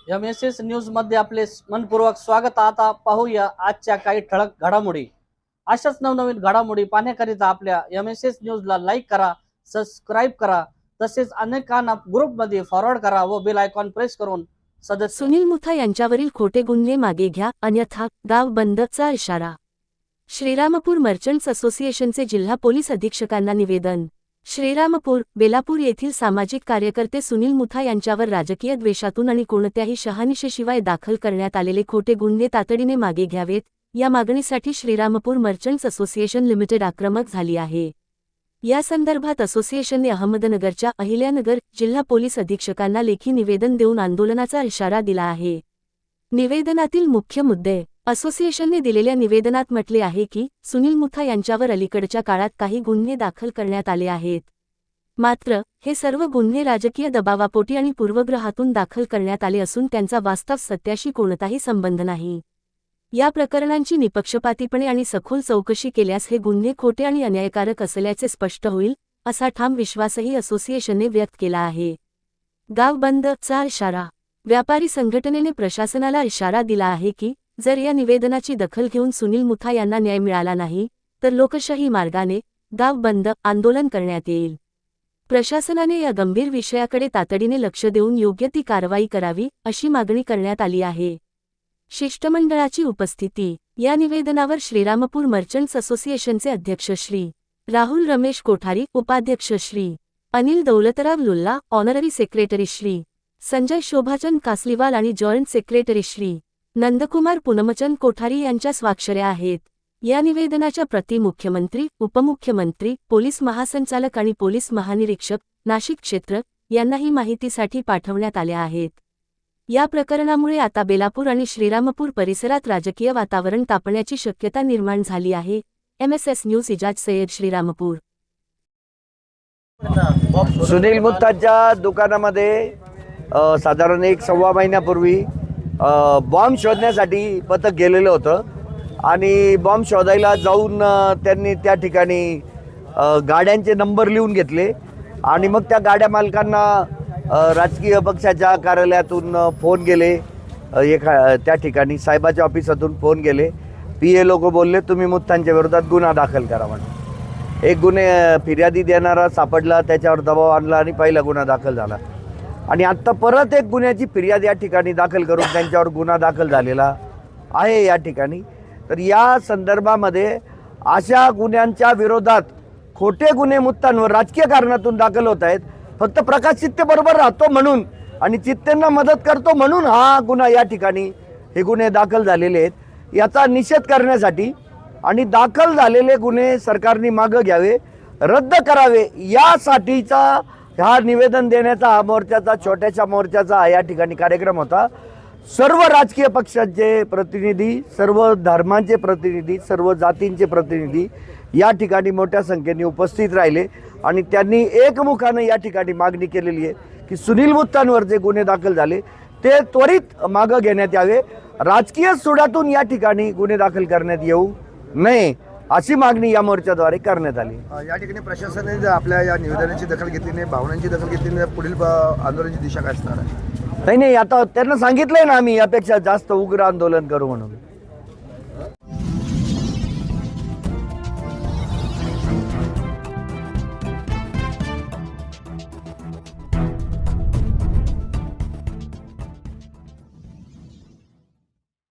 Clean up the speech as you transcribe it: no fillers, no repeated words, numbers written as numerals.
MSS news मध्ये आपले मनपूर्वक स्वागत। आता पाहूया आजच्या काही ठळक घडामोडी। अशाच नवनवीन घडामोडी पाहण्याकरिता आपल्या MSS न्यूजला लाईक करा, सबस्क्राइब करा, तसेच अनेकांना ग्रुपमध्ये फॉरवर्ड करा व बेल आयकॉन प्रेस करून सदस्य सुनील मुथा यांच्यावरील खोटे गुन्हे मागे घ्या, अन्यथा गाव बंदचा इशारा। श्रीरामपूर मर्चंट्स असोसिएशनचे जिल्हा पोलीस अधीक्षकांना निवेदन। श्रीरामपूर, बेलापूर येथील सामाजिक कार्यकर्ते सुनील मुथा यांच्यावर राजकीय द्वेषातून आणि कोणत्याही शहानिशेशिवाय दाखल करण्यात आलेले खोटे गुन्हे तातडीने मागे घ्यावेत, या मागणीसाठी श्रीरामपूर मर्चंट्स असोसिएशन लिमिटेड आक्रमक झाली आहे। या संदर्भात असोसिएशनने अहमदनगरच्या अहिल्यानगर जिल्हा पोलीस अधीक्षकांना लेखी निवेदन देऊन आंदोलनाचा इशारा दिला आहे। निवेदनातील मुख्य मुद्दे। असोसिएशनने दिलेल्या निवेदनात म्हटले आहे की सुनील मुथा यांच्यावर अलीकडच्या काळात काही गुन्हे दाखल करण्यात आले आहेत, मात्र हे सर्व गुन्हे राजकीय दबावापोटी आणि पूर्वग्रहातून दाखल करण्यात आले असून त्यांचा वास्तव सत्याशी कोणताही संबंध नाही। या प्रकरणांची निपक्षपातीपणे आणि सखोल चौकशी केल्यास हे गुन्हे खोटे आणि अन्यायकारक असल्याचे स्पष्ट होईल, असा ठाम विश्वासही असोसिएशनने व्यक्त केला आहे। गाव बंदचा इशारा। व्यापारी संघटनेने प्रशासनाला इशारा दिला आहे की जर या निवेदनाची दखल घेऊन सुनील मुथा यांना न्याय मिळाला नाही तर लोकशाही मार्गाने गाव बंद आंदोलन करण्यात येईल। प्रशासनाने या गंभीर विषयाकडे तातडीने लक्ष देऊन योग्य ती कारवाई करावी, अशी मागणी करण्यात आली आहे। शिष्टमंडळाची उपस्थिती। या निवेदनावर श्रीरामपूर मर्चंट्स असोसिएशनचे अध्यक्ष श्री राहुल रमेश कोठारी, उपाध्यक्ष श्री अनिल दौलतराव लुल्ला, ऑनररी सेक्रेटरी श्री संजय शोभाचंद कासलीवाल आणि जॉइंट सेक्रेटरी श्री नंदकुमार पूनमचंद कोठारी यांच्या स्वाक्षऱ्या आहेत। या निवेदनाच्या प्रती मुख्यमंत्री, उपमुख्यमंत्री, पोलीस महासंचालक आणि पोलीस महानिरीक्षक नाशिक क्षेत्र यांनाही माहितीसाठी पाठवण्यात आल्या आहेत। या प्रकरणामुळे आता बेलापूर आणि श्रीरामपूर परिसरात राजकीय वातावरण तापण्याची शक्यता निर्माण झाली आहे। MSS news Ijaz Sayyed, Shrirampur. सुनील मुथाच्या दुकानामध्ये साधारण 1-1.25 महिन्यापूर्वी बॉम्ब शोधण्यासाठी पथक गेलेलं होतं आणि बॉम्ब शोधायला जाऊन त्यांनी त्या ठिकाणी गाड्यांचे नंबर लिहून घेतले आणि मग त्या गाड्या मालकांना राजकीय पक्षाच्या कार्यालयातून फोन गेले, त्या ठिकाणी साहेबाच्या ऑफिसातून फोन गेले। PA लोक बोलले तुम्ही मुथांच्या विरोधात गुन्हा दाखल करा म्हणून। एक गुन्हे फिर्यादी देणारा सापडला, त्याच्यावर दबाव आणला आणि पहिला गुन्हा दाखल झाला आणि आत्ता परत एक गुन्ह्याची फिर्याद या ठिकाणी दाखल करून त्यांच्यावर गुन्हा दाखल झालेला आहे या ठिकाणी। तर या संदर्भामध्ये अशा गुन्ह्यांच्या विरोधात खोटे गुन्हे मुथांवर राजकीय कारणातून दाखल होत आहेत, फक्त प्रकाश चित्ते बरोबर राहतो म्हणून आणि चित्तेंना मदत करतो म्हणून हा गुन्हा या ठिकाणी हे गुन्हे दाखल झालेले आहेत। याचा निषेध करण्यासाठी आणि दाखल झालेले गुन्हे सरकारने मागे घ्यावे, रद्द करावे, यासाठीचा हा निवेदन देण्याचा हा मोर्चाचा, छोट्याशा मोर्चाचा या ठिकाणी कार्यक्रम होता। सर्व राजकीय पक्षांचे प्रतिनिधी, सर्व धर्मांचे प्रतिनिधी, सर्व जातींचे प्रतिनिधी या ठिकाणी मोठ्या संख्येने उपस्थित राहिले आणि त्यांनी एकमुखाने या ठिकाणी मागणी केलेली आहे की सुनील मुथांवर जे गुन्हे दाखल झाले ते त्वरित मागे घेण्यात यावे, राजकीय सुडातून या ठिकाणी गुन्हे दाखल करण्यात येऊ नये, अशी मागणी या मोर्चाद्वारे करण्यात आली। या ठिकाणी प्रशासनाने आपल्या या निवेदनाची दखल घेतली नाही, भावनांची दखल घेतली नाही, पुढील आंदोलनाची दिशा काय असणार आहे? नाही, आता त्यांना सांगितलंय ना आम्ही यापेक्षा जास्त उग्र आंदोलन करू म्हणून।